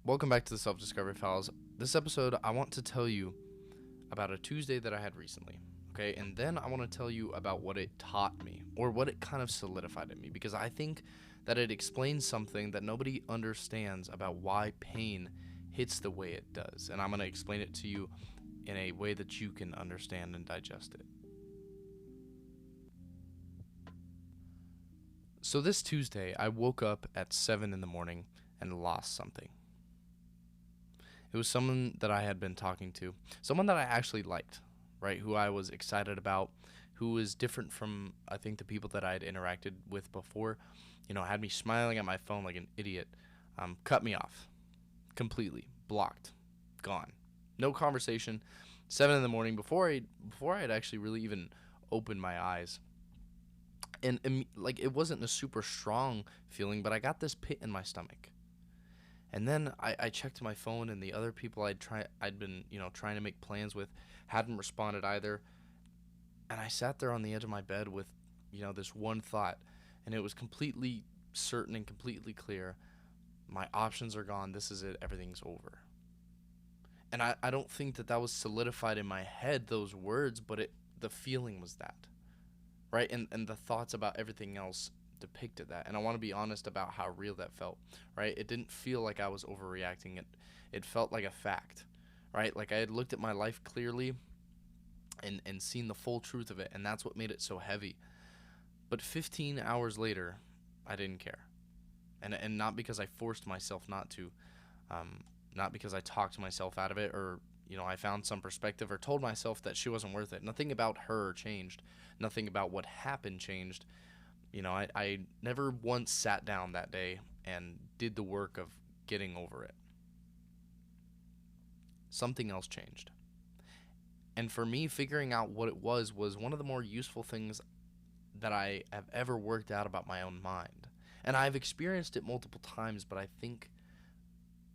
Welcome back to the Self-Discovery Files. This episode, I want to tell you about a Tuesday that I had recently, okay? And then I want to tell you about what it taught me, or what it kind of solidified in me, because I think that it explains something that nobody understands about why pain hits the way it does. And I'm going to explain it to you in a way that you can understand and digest it. So this Tuesday, I woke up at 7 in the morning and lost something. It was someone that I had been talking to, someone that I actually liked, right? Who I was excited about, who was different from, I think, the people that I had interacted with before. Had me smiling at my phone like an idiot. Cut me off completely, blocked, gone, no conversation. 7 in the morning before I had actually really even opened my eyes. And it wasn't a super strong feeling, but I got this pit in my stomach. And then I checked my phone, and the other people I'd been trying to make plans with hadn't responded either. And I sat there on the edge of my bed with this one thought, and it was completely certain and completely clear. My options are gone. This is it. Everything's over. And I don't think that was solidified in my head, those words, but the feeling was that, right? And the thoughts about everything else depicted that. And I want to be honest about how real that felt, right? It didn't feel like I was overreacting. It felt like a fact, right? Like I had looked at my life clearly and seen the full truth of it, and that's what made it so heavy. But 15 hours later, I didn't care. And not because I forced myself not to, not because I talked myself out of it, or I found some perspective or told myself that she wasn't worth it. Nothing about her changed. Nothing about what happened changed. I never once sat down that day and did the work of getting over it. Something else changed. And for me, figuring out what it was one of the more useful things that I have ever worked out about my own mind. And I've experienced it multiple times, but I think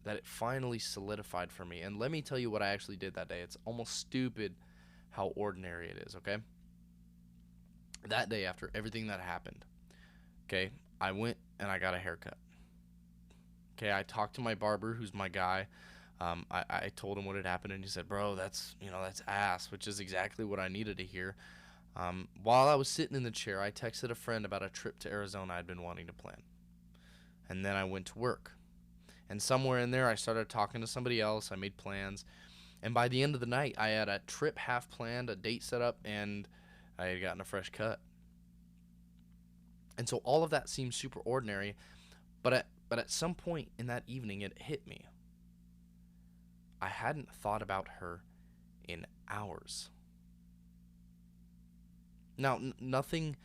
that it finally solidified for me. And let me tell you what I actually did that day. It's almost stupid how ordinary it is, okay? That day, after everything that happened, okay, I went and I got a haircut. Okay, I talked to my barber, who's my guy. I told him what had happened, and he said, "Bro, that's ass," which is exactly what I needed to hear. While I was sitting in the chair, I texted a friend about a trip to Arizona I'd been wanting to plan. And then I went to work. And somewhere in there, I started talking to somebody else. I made plans. And by the end of the night, I had a trip half planned, a date set up, and I had gotten a fresh cut. And so all of that seemed super ordinary, but at some point in that evening, it hit me. I hadn't thought about her in hours. Now, nothing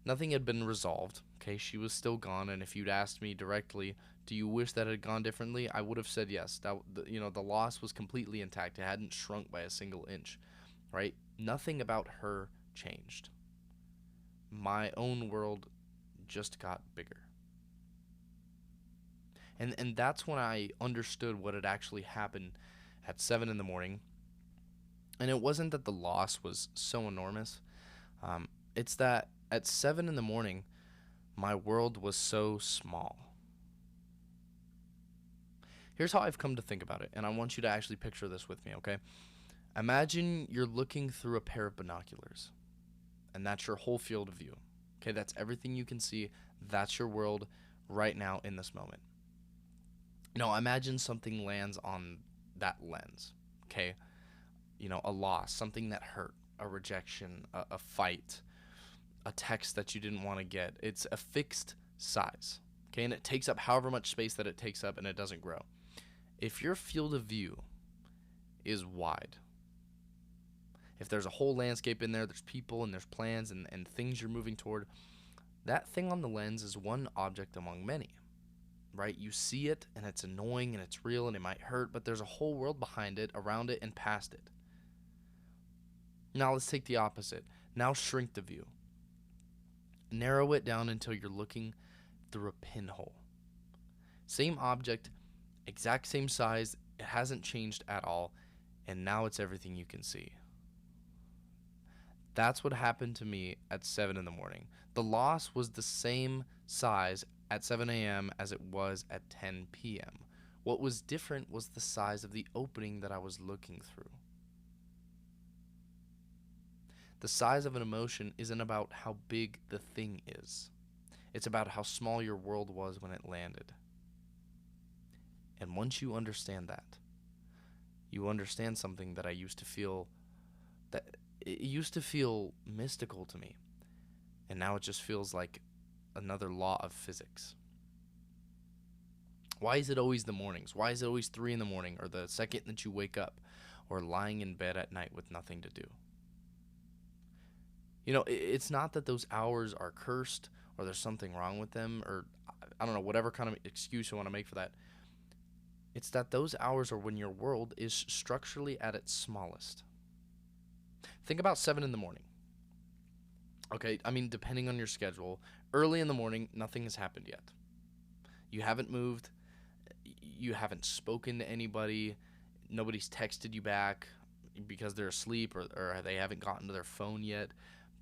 had been resolved. Okay, she was still gone, and if you'd asked me directly, do you wish that had gone differently, I would have said yes. The loss was completely intact. It hadn't shrunk by a single inch, right? Nothing about her changed. My own world just got bigger. And that's when I understood what had actually happened at 7 in the morning. And it wasn't that the loss was so enormous. It's that at 7 in the morning, my world was so small. Here's how I've come to think about it, and I want you to actually picture this with me, okay? Imagine you're looking through a pair of binoculars, and that's your whole field of view. Okay, that's everything you can see. That's your world right now in this moment. Now, imagine something lands on that lens, okay? A loss, something that hurt, a rejection, a fight, a text that you didn't want to get. It's a fixed size, okay? And it takes up however much space that it takes up, and it doesn't grow. If your field of view is wide, if there's a whole landscape in there, there's people and there's plans and things you're moving toward, that thing on the lens is one object among many, right? You see it, and it's annoying, and it's real, and it might hurt, but there's a whole world behind it, around it, and past it. Now let's take the opposite. Now shrink the view. Narrow it down until you're looking through a pinhole. Same object, exact same size, it hasn't changed at all, and now it's everything you can see. That's what happened to me at 7 in the morning. The loss was the same size at 7 a.m. as it was at 10 p.m. What was different was the size of the opening that I was looking through. The size of an emotion isn't about how big the thing is. It's about how small your world was when it landed. And once you understand that, you understand something that I used to feel, that it used to feel mystical to me. And now it just feels like another law of physics. Why is it always the mornings? Why is it always 3 in the morning, or the second that you wake up, or lying in bed at night with nothing to do? It's not that those hours are cursed or there's something wrong with them, or I don't know, whatever kind of excuse you want to make for that. It's that those hours are when your world is structurally at its smallest. Think about 7 in the morning. Okay, I mean, depending on your schedule, early in the morning, nothing has happened yet. You haven't moved. You haven't spoken to anybody. Nobody's texted you back because they're asleep, or they haven't gotten to their phone yet.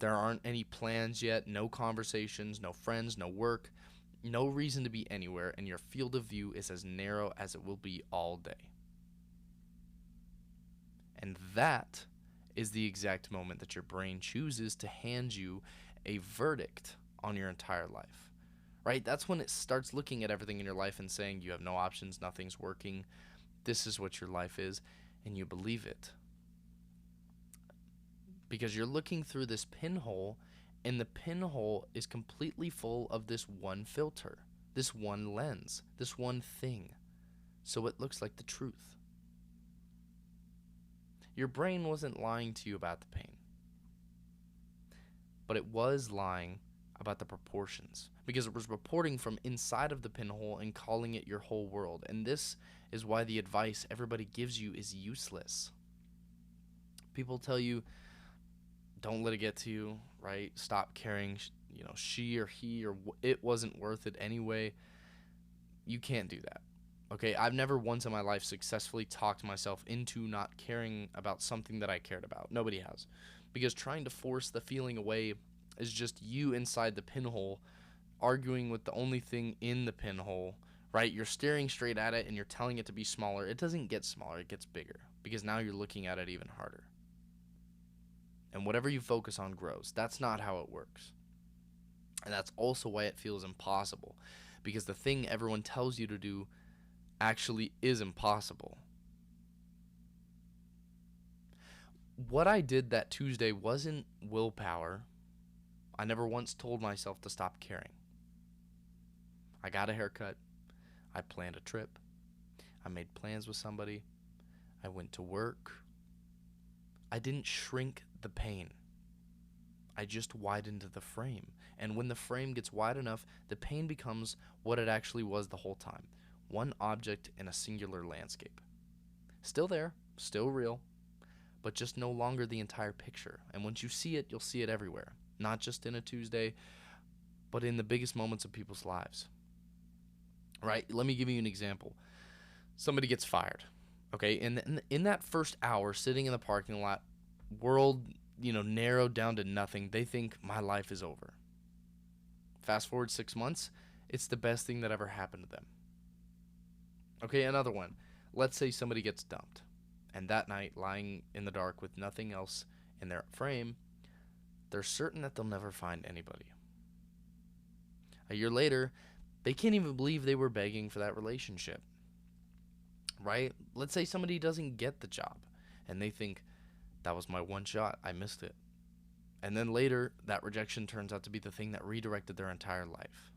There aren't any plans yet, no conversations, no friends, no work, no reason to be anywhere, and your field of view is as narrow as it will be all day. And that is the exact moment that your brain chooses to hand you a verdict on your entire life, right? That's when it starts looking at everything in your life and saying you have no options, nothing's working, this is what your life is, and you believe it. Because you're looking through this pinhole, and the pinhole is completely full of this one filter, this one lens, this one thing. So it looks like the truth. Your brain wasn't lying to you about the pain, but it was lying about the proportions, because it was reporting from inside of the pinhole and calling it your whole world. And this is why the advice everybody gives you is useless. People tell you, don't let it get to you, right? Stop caring, she or he, or it wasn't worth it anyway. You can't do that. Okay, I've never once in my life successfully talked myself into not caring about something that I cared about. Nobody has. Because trying to force the feeling away is just you inside the pinhole arguing with the only thing in the pinhole, right? You're staring straight at it and you're telling it to be smaller. It doesn't get smaller, it gets bigger, because now you're looking at it even harder. And whatever you focus on grows. That's not how it works. And that's also why it feels impossible, because the thing everyone tells you to do actually is impossible. What I did that Tuesday wasn't willpower. I never once told myself to stop caring. I got a haircut. I planned a trip. I made plans with somebody. I went to work. I didn't shrink the pain. I just widened the frame. And when the frame gets wide enough, the pain becomes what it actually was the whole time. One object in a singular landscape. Still there, still real, but just no longer the entire picture. And once you see it, you'll see it everywhere. Not just in a Tuesday, but in the biggest moments of people's lives. Right? Let me give you an example. Somebody gets fired. Okay, and in that first hour, sitting in the parking lot, world, narrowed down to nothing, they think my life is over. Fast forward 6 months, it's the best thing that ever happened to them. Okay, another one. Let's say somebody gets dumped, and that night, lying in the dark with nothing else in their frame, they're certain that they'll never find anybody. A year later, they can't even believe they were begging for that relationship. Right? Let's say somebody doesn't get the job and they think, that was my one shot, I missed it. And then later, that rejection turns out to be the thing that redirected their entire life.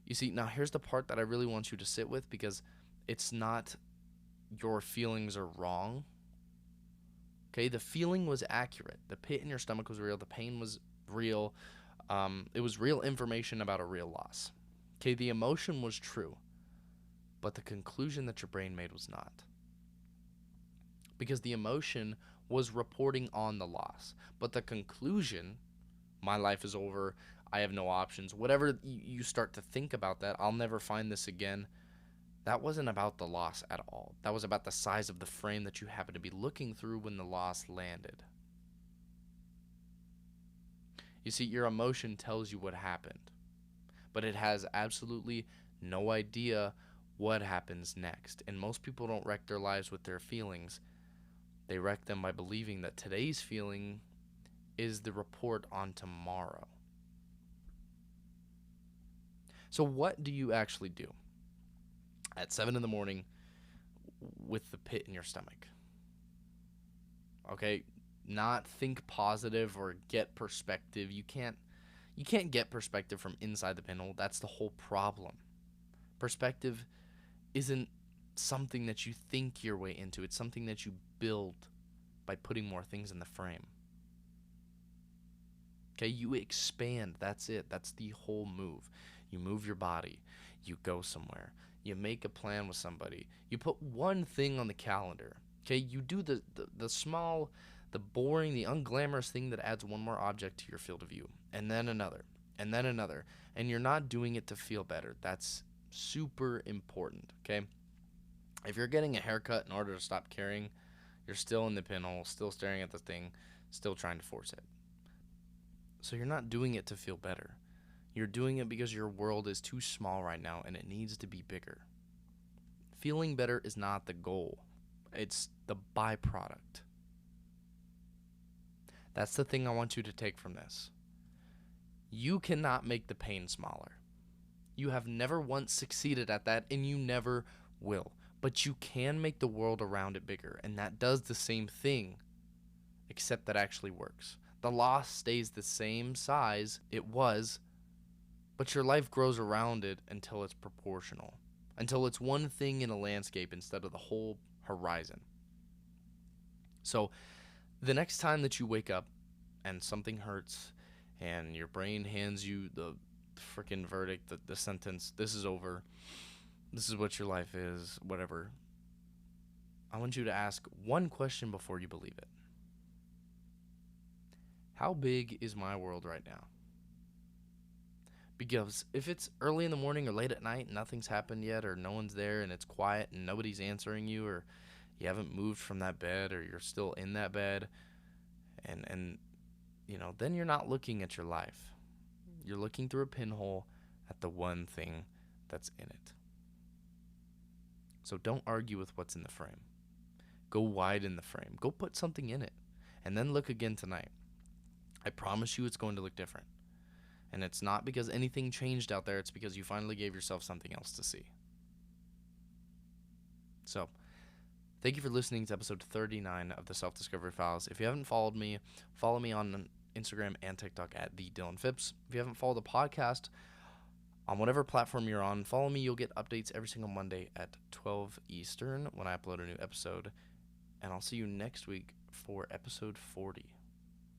You see, now here's the part that I really want you to sit with, because it's not your feelings are wrong. Okay, the feeling was accurate. The pit in your stomach was real. The pain was real. It was real information about a real loss. Okay, the emotion was true, but the conclusion that your brain made was not. Because the emotion was reporting on the loss, but the conclusion, my life is over, I have no options, whatever you start to think about that, I'll never find this again, that wasn't about the loss at all. That was about the size of the frame that you happened to be looking through when the loss landed. You see, your emotion tells you what happened, but it has absolutely no idea what happens next. And most people don't wreck their lives with their feelings. They wreck them by believing that today's feeling is the report on tomorrow. So what do you actually do at 7 in the morning with the pit in your stomach? Okay, not think positive or get perspective. You can't get perspective from inside the pinhole. That's the whole problem. Perspective isn't something that you think your way into. It's something that you build by putting more things in the frame. Okay, you expand. That's it. That's the whole move. You move your body. You go somewhere. You make a plan with somebody. You put one thing on the calendar. Okay, you do the small, the boring, the unglamorous thing that adds one more object to your field of view, and then another, and then another. And you're not doing it to feel better. That's super important, okay? If you're getting a haircut in order to stop caring, you're still in the pinhole, still staring at the thing, still trying to force it. So you're not doing it to feel better. You're doing it because your world is too small right now and it needs to be bigger. Feeling better is not the goal. It's the byproduct. That's the thing I want you to take from this. You cannot make the pain smaller. You have never once succeeded at that, and you never will. But you can make the world around it bigger, and that does the same thing, except that actually works. The loss stays the same size it was, but your life grows around it until it's proportional, until it's one thing in a landscape instead of the whole horizon. So the next time that you wake up and something hurts and your brain hands you the freaking verdict, the sentence, this is over, this is what your life is, whatever, I want you to ask one question before you believe it. How big is my world right now? Because if it's early in the morning or late at night and nothing's happened yet, or no one's there and it's quiet and nobody's answering you, or you haven't moved from that bed, or you're still in that bed, and then you're not looking at your life. You're looking through a pinhole at the one thing that's in it. So don't argue with what's in the frame. Go widen the frame. Go put something in it. And then look again tonight. I promise you it's going to look different. And it's not because anything changed out there. It's because you finally gave yourself something else to see. So, thank you for listening to episode 39 of the Self-Discovery Files. If you haven't followed me, follow me on Instagram and TikTok at @TheDylanPhipps. If you haven't followed the podcast on whatever platform you're on, follow me. You'll get updates every single Monday at 12 Eastern when I upload a new episode. And I'll see you next week for episode 40.